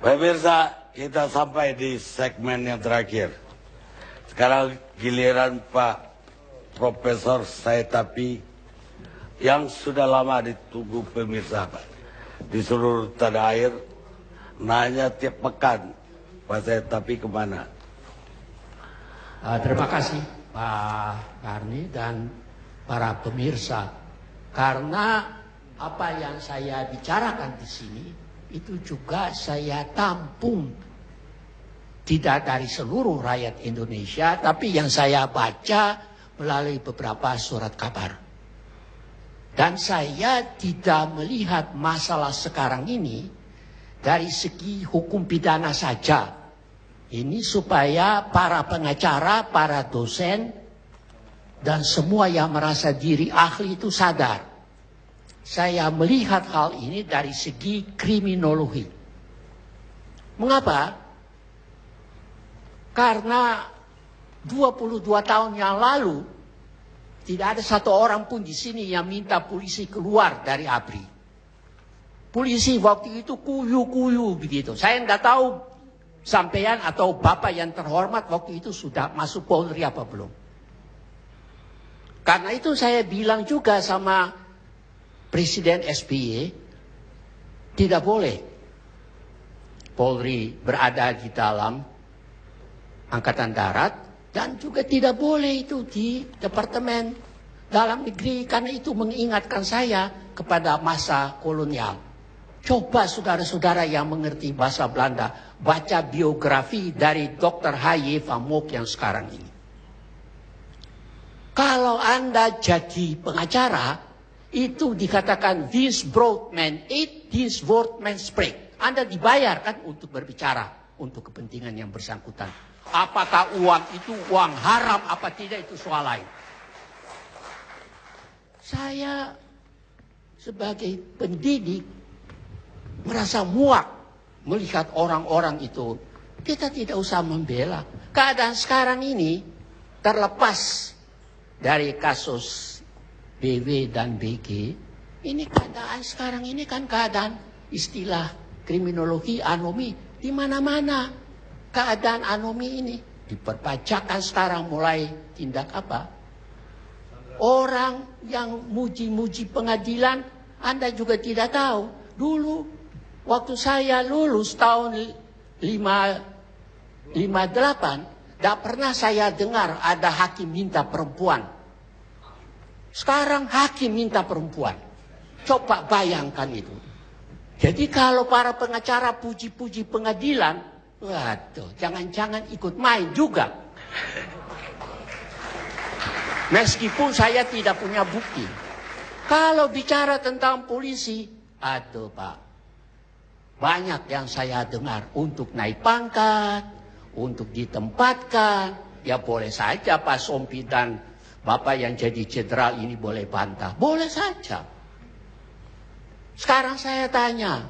Pemirsa, kita sampai di segmen yang terakhir. Sekarang giliran Pak Profesor Said Tapi yang sudah lama ditunggu pemirsa Pak di seluruh tanah air, nanya tiap pekan Pak Said Tapi kemana. Terima kasih Pak Karni dan para pemirsa, karena apa yang saya bicarakan di sini itu juga saya tampung tidak dari seluruh rakyat Indonesia, tapi yang saya baca melalui beberapa surat kabar. Dan saya tidak melihat masalah sekarang ini dari segi hukum pidana saja. Ini supaya para pengacara, para dosen, dan semua yang merasa diri ahli itu sadar. Saya melihat hal ini dari segi kriminologi. Mengapa? Karena 22 tahun yang lalu tidak ada satu orang pun di sini yang minta polisi keluar dari ABRI. Polisi waktu itu kuyu-kuyu begitu. Saya tidak tahu sampean atau bapak yang terhormat waktu itu sudah masuk Polri apa belum. Karena itu saya bilang juga sama Presiden SBY, tidak boleh Polri berada di dalam Angkatan Darat, dan juga tidak boleh itu di Departemen Dalam Negeri, karena itu mengingatkan saya kepada masa kolonial. Coba saudara-saudara yang mengerti bahasa Belanda, baca biografi dari Dr. H.Y. van Mook yang sekarang ini. Kalau Anda jadi pengacara, itu dikatakan this broad man eat, this broad man spread. Anda dibayarkan untuk berbicara untuk kepentingan yang bersangkutan. Apakah uang itu uang haram apa tidak itu soal lain. Saya sebagai pendidik merasa muak melihat orang-orang itu. Kita tidak usah membela. Keadaan sekarang ini terlepas dari kasus BW dan BG, ini keadaan sekarang ini kan keadaan istilah kriminologi anomi di mana-mana. Keadaan anomi ini diperbacakan sekarang mulai tindak apa? Orang yang muji-muji pengadilan, Anda juga tidak tahu. Dulu waktu saya lulus tahun 58, tidak pernah saya dengar ada hakim minta perempuan. Sekarang hakim minta perempuan. Coba bayangkan itu. Jadi kalau para pengacara puji-puji pengadilan, waduh, jangan-jangan ikut main juga. Meskipun saya tidak punya bukti. Kalau bicara tentang polisi, aduh Pak, banyak yang saya dengar untuk naik pangkat, untuk ditempatkan, ya boleh saja Pak Sompi dan Bapak yang jadi jenderal ini boleh bantah. Boleh saja. Sekarang saya tanya,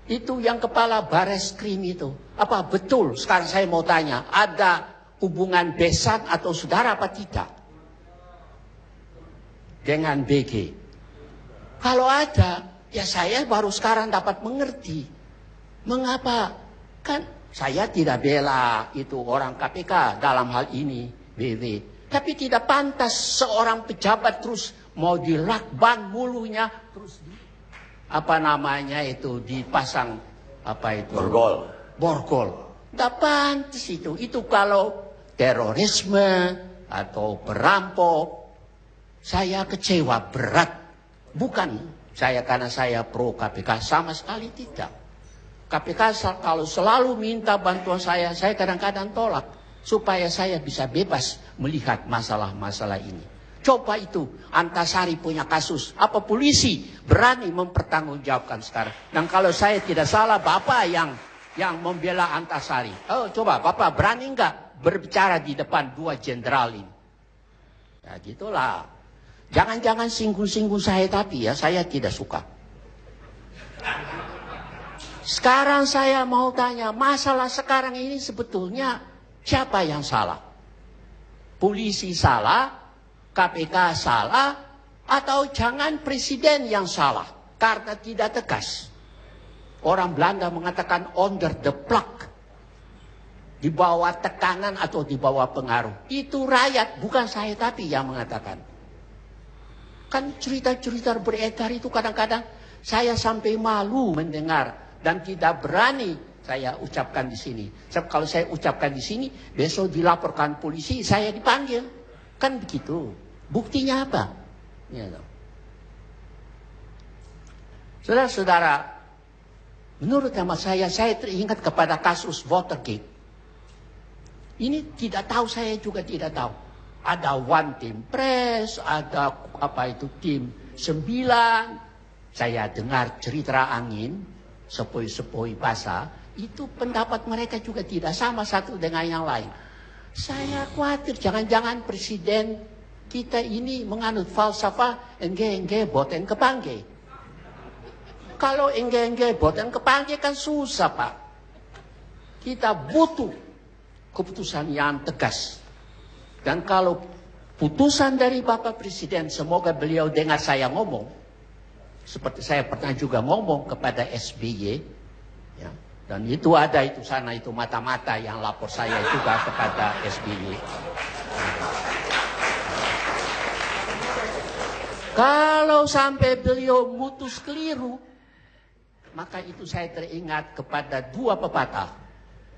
itu yang kepala Bareskrim itu, apa betul? Sekarang saya mau tanya, ada hubungan besan atau saudara apa tidak dengan BG? Kalau ada, ya saya baru sekarang dapat mengerti. Mengapa? Kan saya tidak bela itu orang KPK dalam hal ini, BW. Tapi tidak pantas seorang pejabat terus mau dilakban mulunya, terus apa namanya itu dipasang apa itu? Borgol. Tidak pantas itu. Itu kalau terorisme atau perampok, saya kecewa berat. Bukan saya karena saya pro KPK, sama sekali tidak. KPK kalau selalu minta bantuan saya kadang-kadang tolak. Supaya saya bisa bebas melihat masalah-masalah ini. Coba itu, Antasari punya kasus. Apa polisi berani mempertanggungjawabkan sekarang? Dan kalau saya tidak salah, Bapak yang membela Antasari. Oh, coba Bapak berani enggak berbicara di depan dua jenderal ini? Ya gitulah. Jangan-jangan singgung-singgung saya tapi ya, saya tidak suka. Sekarang saya mau tanya, masalah sekarang ini sebetulnya siapa yang salah? Polisi salah, KPK salah, atau jangan presiden yang salah karena tidak tegas? Orang Belanda mengatakan under the plug. Di bawah tekanan atau di bawah pengaruh. Itu rakyat, bukan saya tapi yang mengatakan. Kan cerita-cerita beredar itu kadang-kadang saya sampai malu mendengar. Dan tidak berani saya ucapkan di sini. Sebab kalau saya ucapkan di sini, besok dilaporkan polisi, saya dipanggil. Kan begitu. Buktinya apa? Ya, saudara-saudara, menurut hemat saya teringat kepada kasus Watergate. Ini tidak tahu, saya juga tidak tahu. Ada One Team Press, ada tim 9. Saya dengar cerita angin, sepoi-sepoi basah. Itu pendapat mereka juga tidak sama satu dengan yang lain. Saya khawatir jangan-jangan presiden kita ini menganut falsafah engge-engge boten kepangge. Kalau engge-engge boten kepangge kan susah, Pak. Kita butuh keputusan yang tegas. Dan kalau putusan dari Bapak Presiden, semoga beliau dengar saya ngomong. Seperti saya pernah juga ngomong kepada SBY. Ya, dan itu ada itu sana itu mata-mata yang lapor saya juga kepada SBY. Kalau sampai beliau mutus keliru, maka itu saya teringat kepada dua pepatah.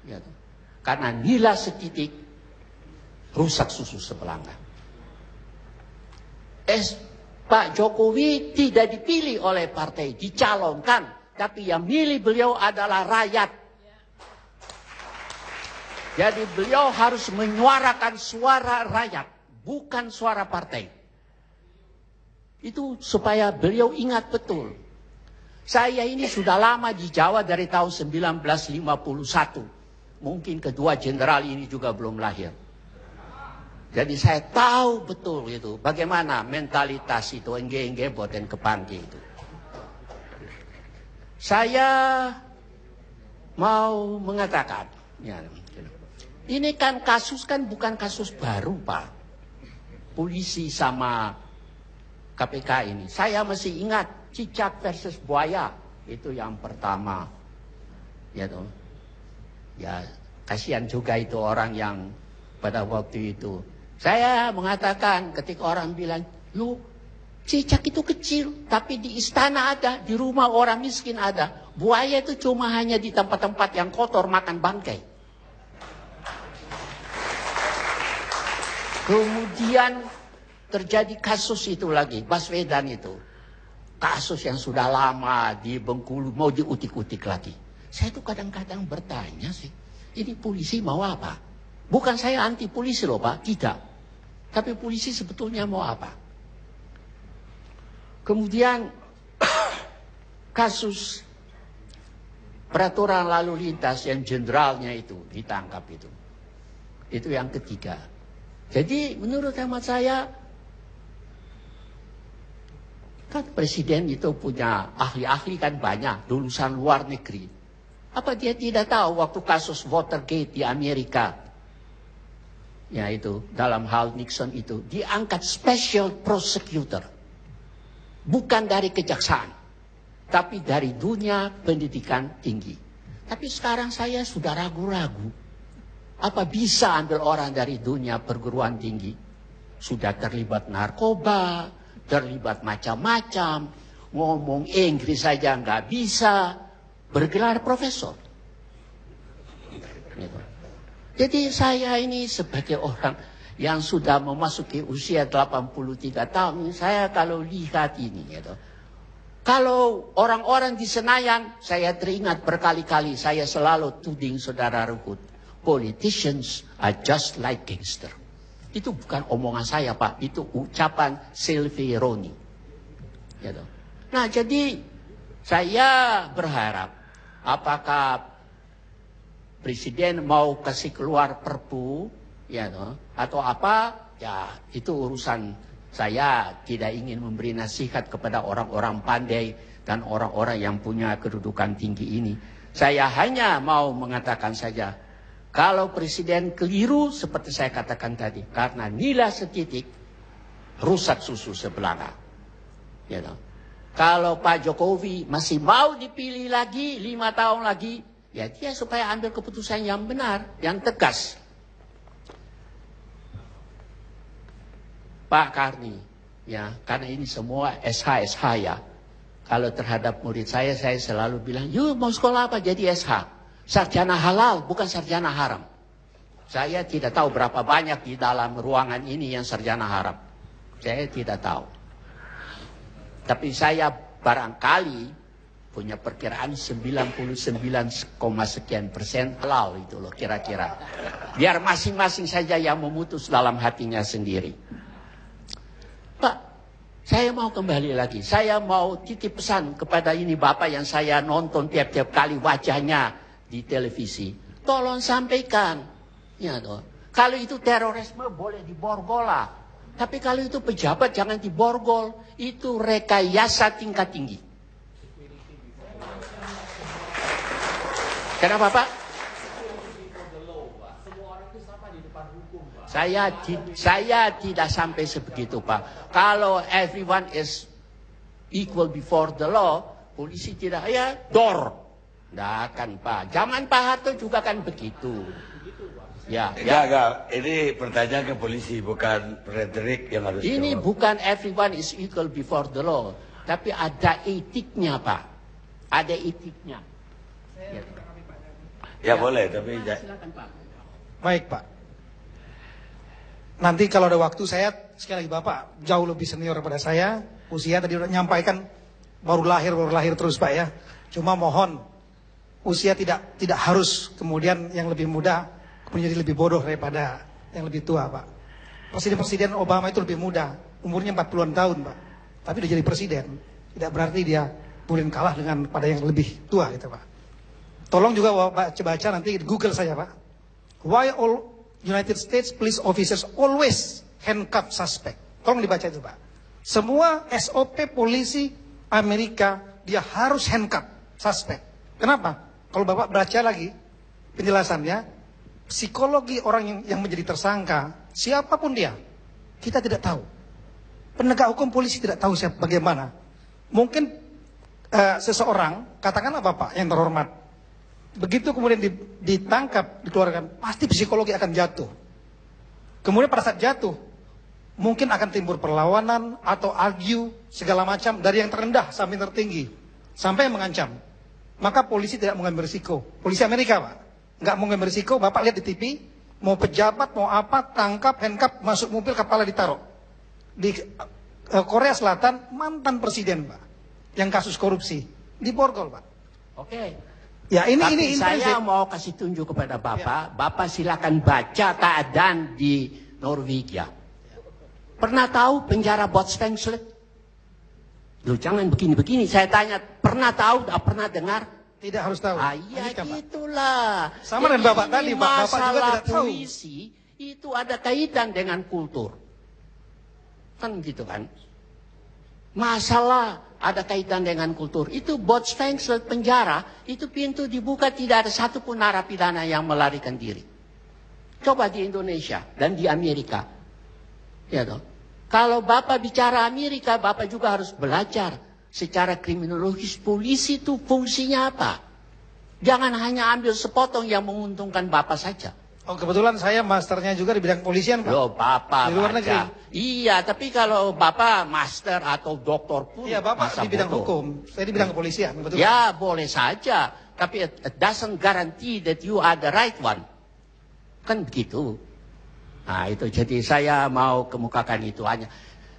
Ya, karena nila setitik, rusak susu sebelanga. Pak Jokowi tidak dipilih oleh partai, dicalonkan. Tapi yang milih beliau adalah rakyat. Jadi beliau harus menyuarakan suara rakyat, bukan suara partai. Itu supaya beliau ingat betul. Saya ini sudah lama di Jawa dari tahun 1951. Mungkin kedua jenderal ini juga belum lahir. Jadi saya tahu betul itu bagaimana mentalitas itu engge-engge boten kepangge itu. Saya mau mengatakan, ya, ini kan kasus kan bukan kasus baru, Pak. Polisi sama KPK ini. Saya masih ingat cicak versus buaya itu yang pertama. Ya toh. Ya, kasihan juga itu orang yang pada waktu itu. Saya mengatakan ketika orang bilang, lu cicak itu kecil, tapi di istana ada, di rumah orang miskin ada. Buaya itu cuma hanya di tempat-tempat yang kotor makan bangkai. Kemudian terjadi kasus itu lagi, Baswedan itu. Kasus yang sudah lama di Bengkulu mau diutik-utik lagi. Saya tuh kadang-kadang bertanya sih, ini polisi mau apa? Bukan saya anti polisi loh, Pak, tidak. Tapi polisi sebetulnya mau apa? Kemudian kasus peraturan lalu lintas yang jenderalnya itu ditangkap itu. Itu yang ketiga. Jadi menurut hemat saya, kan presiden itu punya ahli-ahli kan banyak, lulusan luar negeri. Apa dia tidak tahu waktu kasus Watergate di Amerika, ya itu dalam hal Nixon itu diangkat special prosecutor, bukan dari kejaksaan, tapi dari dunia pendidikan tinggi. Tapi sekarang saya sudah ragu-ragu, apa bisa ambil orang dari dunia perguruan tinggi, sudah terlibat narkoba, terlibat macam-macam, ngomong Inggris saja nggak bisa, bergelar profesor. Gitu. Jadi saya ini sebagai orang yang sudah memasuki usia 83 tahun, saya kalau lihat ini, gitu. Kalau orang-orang di Senayan, saya teringat berkali-kali, saya selalu tuding saudara Ruhut, politicians are just like gangster. Itu bukan omongan saya, Pak, itu ucapan Silvi Roni. Gitu. Nah, jadi saya berharap, apakah presiden mau kasih keluar perpu, ya, atau apa, ya itu urusan saya. Tidak ingin memberi nasihat kepada orang-orang pandai dan orang-orang yang punya kedudukan tinggi ini. Saya hanya mau mengatakan saja, kalau presiden keliru seperti saya katakan tadi, karena nilai setitik rusak susu sebelanga. Ya, Kalau Pak Jokowi masih mau dipilih lagi 5 tahun lagi, ya dia supaya ambil keputusan yang benar, yang tegas. Pak Karni, ya karena ini semua SH ya. Kalau terhadap murid saya selalu bilang, yuk mau sekolah apa jadi SH. Sarjana halal, bukan sarjana haram. Saya tidak tahu berapa banyak di dalam ruangan ini yang sarjana haram. Saya tidak tahu. Tapi saya barangkali punya perkiraan 99,sekian% halal itu loh kira-kira. Biar masing-masing saja yang memutus dalam hatinya sendiri. Pak, saya mau kembali lagi. Saya mau titip pesan kepada ini Bapak yang saya nonton tiap-tiap kali wajahnya di televisi. Tolong sampaikan. Ya, toh. Kalau itu terorisme boleh diborgol lah. Tapi kalau itu pejabat jangan diborgol. Itu rekayasa tingkat tinggi. Kenapa Pak? Saya tidak sampai sebegitu Pak. Kalau everyone is equal before the law, polisi tidak, ya dor. Tidak kan Pak. Zaman Pak Harto juga kan begitu. Ya, Enggak. Ini pertanyaan ke polisi, bukan Frederick yang harus ini jawab. bukan everyone is equal before the law, tapi ada etiknya Pak. Ada etiknya. Ya boleh, tapi Silakan Pak. Baik Pak. Nanti kalau ada waktu saya, sekali lagi Bapak jauh lebih senior daripada saya. Usia tadi udah nyampaikan baru lahir terus Pak ya. Cuma mohon usia tidak harus kemudian yang lebih muda menjadi lebih bodoh daripada yang lebih tua Pak. Presiden Obama itu lebih muda, umurnya 40-an tahun Pak. Tapi udah jadi presiden. Tidak berarti dia boleh kalah dengan pada yang lebih tua gitu Pak. Tolong juga Bapak baca nanti di Google saya Pak. Why all United States police officers always handcuff suspect. Tolong dibaca itu Pak. Semua SOP polisi Amerika dia harus handcuff suspect. Kenapa? Kalau Bapak baca lagi penjelasannya, psikologi orang yang menjadi tersangka, siapapun dia, kita tidak tahu. Penegak hukum polisi tidak tahu siapa bagaimana. Mungkin seseorang, katakanlah Bapak yang terhormat, begitu kemudian ditangkap, dikeluarkan, pasti psikologi akan jatuh. Kemudian pada saat jatuh, mungkin akan timbul perlawanan atau argue segala macam dari yang terendah sampai tertinggi, sampai mengancam. Maka polisi tidak mengambil risiko. Polisi Amerika Pak, nggak mau ngambil risiko. Bapak lihat di TV, mau pejabat, mau apa, tangkap, handcuff, masuk mobil, kepala ditaruh. Di Korea Selatan, mantan presiden Pak, yang kasus korupsi, diborgol Pak. Oke. Ya Tapi saya prinsip. mau kasih tunjuk kepada Bapak, Bapak silakan baca keadaan di Norwegia. Pernah tahu penjara Botsfengslet? Loh jangan begini-begini, saya tanya, pernah tahu, pernah dengar? Tidak harus tahu. Ah, iya Amerika, Pak. gitulah. Sama dengan Bapak tadi, Pak. Bapak juga Masalah tidak tahu. polisi itu ada kaitan dengan kultur. Kan gitu kan? Masalah ada kaitan dengan kultur. Itu Botsfengslet penjara, itu pintu dibuka tidak ada satupun narapidana yang melarikan diri. Coba di Indonesia dan di Amerika. Ya toh. Kalau Bapak bicara Amerika, Bapak juga harus belajar secara kriminologis polisi itu fungsinya apa. Jangan hanya ambil sepotong yang menguntungkan Bapak saja. Oh kebetulan saya masternya juga di bidang kepolisian Pak. Loh Bapak Di luar baca. negeri. Iya, tapi kalau Bapak master atau doktor pun. Iya Bapak masa di bidang bodoh. hukum, saya di bidang kepolisian. Betul. Ya boleh saja, tapi it doesn't guarantee that you are the right one. Kan begitu. Nah itu jadi saya mau kemukakan itu hanya.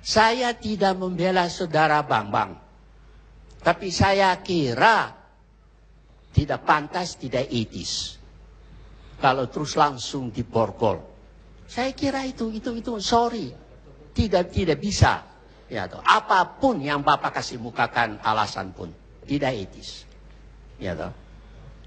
Saya tidak membela saudara Bambang. Tapi saya kira tidak pantas, tidak etis. Kalau terus langsung diborgol. Saya kira itu sorry. Tidak bisa. Ya, toh. Apapun yang Bapak kasih mukakan alasan pun. Tidak etis. Ya, toh.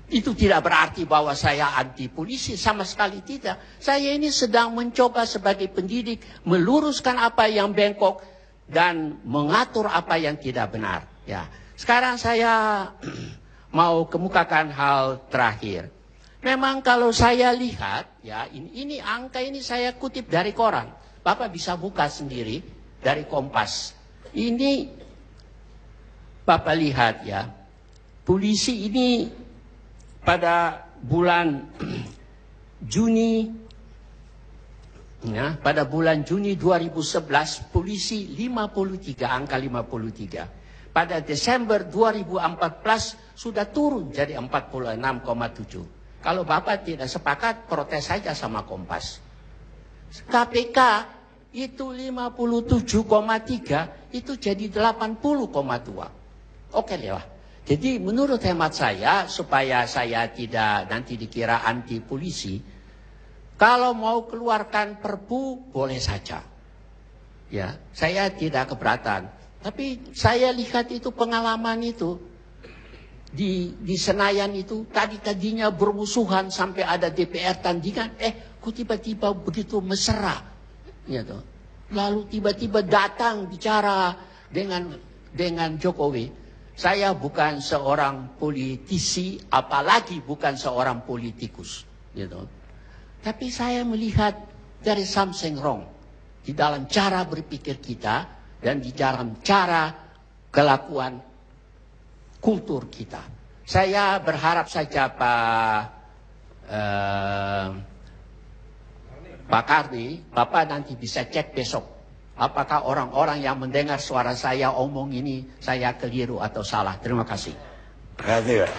Itu tidak berarti bahwa saya anti polisi. Sama sekali tidak. Saya ini sedang mencoba sebagai pendidik. Meluruskan apa yang bengkok. Dan mengatur apa yang tidak benar. Ya. Sekarang saya mau kemukakan hal terakhir. Memang kalau saya lihat, ya ini angka ini saya kutip dari koran. Bapak bisa buka sendiri dari Kompas. Ini Bapak lihat ya, polisi ini pada bulan Juni, ya, pada bulan Juni 2011 polisi 53, angka 53. Pada Desember 2014 sudah turun jadi 46,7. Kalau Bapak tidak sepakat, protes saja sama Kompas. KPK itu 57,3, itu jadi 80,2. Oke lah. Jadi menurut hemat saya, supaya saya tidak nanti dikira anti polisi, kalau mau keluarkan perpu boleh saja. Ya, saya tidak keberatan. Tapi saya lihat itu pengalaman itu di Senayan itu tadinya bermusuhan sampai ada DPR tandingan, kok tiba-tiba begitu mesra, gitu. Lalu tiba-tiba datang bicara dengan Jokowi. Saya bukan seorang politisi, apalagi bukan seorang politikus, gitu. Tapi saya melihat there is something wrong di dalam cara berpikir kita dan di dalam cara kelakuan kultur kita. Saya berharap saja Pak Karni, Bapak nanti bisa cek besok. Apakah orang-orang yang mendengar suara saya omong ini, saya keliru atau salah. Terima kasih. Terima kasih, Pak.